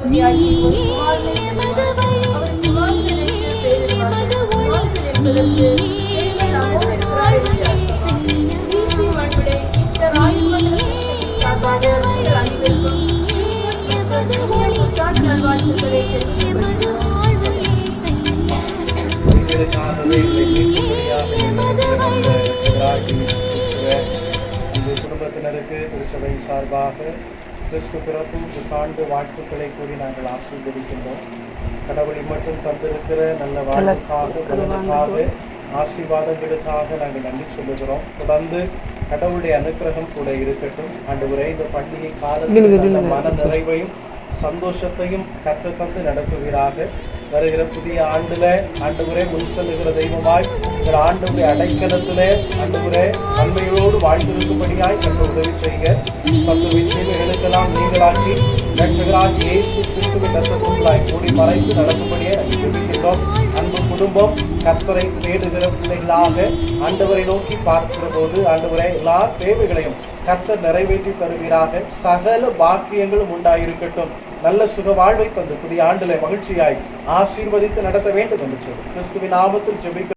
ஆட்டுக்குட்டியாகி ஒரு குமாரனை தருவார். அவர் குமாரன் என்று பெயரிடுவார்கள். குமாரன் என்பதற்கு தேவன் நம்மோடு இருக்கிறார் என்று அர்த்தமாம். சிசி மண்புடை ஈஸ்டர் ஆயுர்வேதத்தின் சார்பாக உங்கள் அனைவருக்கும் கிறிஸ்துமஸ் மற்றும் இனிய புத்தாண்டு நல்வாழ்த்துக்களை தெரிவித்துக் கொள்கிறோம். குடும்பத்தினருக்கு திருச்சபை சார்பாக கிறிஸ்து பிறப்பு புத்தாண்டு வாழ்த்துக்களை கூறி நாங்கள் ஆசீர்வதிக்கின்றோம். கடவுளை மட்டும் தந்திருக்கிற நல்ல வாழ்வுக்காக ஆசீர்வாதங்களுக்காக நாங்கள் நன்றி சொல்லுகிறோம். தொடர்ந்து கடவுளுடைய அனுக்கிரகம் கூட இருக்கட்டும். ஆண்டவரே, இந்த பண்டிகை காலத்தில் மன நிறைவையும் சந்தோஷத்தையும் கற்று தந்து நடத்துவீராக. வருகிற புதிய ஆண்டுல ஆண்டவரே முன் செல்லுகிற தெய்வமாய் இந்த ஆண்டுடைய அடைக்கலத்திலே ஆண்டவரே நன்மையோடு வாழ்ந்திருக்கும்படியாய் கற்று உதவி செய்க. பத்து விஷயங்களுக்கெல்லாம் நீங்களாக்கி ரட்சகராகி இயேசு கிறிஸ்துவின் ரத்தத்துக்குள்ளாய் கூடி மறைத்து நடக்கும்படியே ஜெபிக்கின்றோம். அன்பு குடும்பம் கர்த்தரை தேடுகிற பிள்ளைகளாக ஆண்டவரை நோக்கி பார்க்கிற போது ஆண்டவரே எல்லா தேவைகளையும் கர்த்தர் நிறைவேற்றி தருவீராக. சகல பாக்கியங்களும் உண்டாயிருக்கட்டும். நல்ல சுக வாழ்வை தந்து புதிய ஆண்டிலே மகிழ்ச்சியாய் ஆசீர்வதித்து நடத்த வேண்டும் என்று சொல்லி கிறிஸ்துவின் நாமத்தில் ஜெபிக்கிறோம்.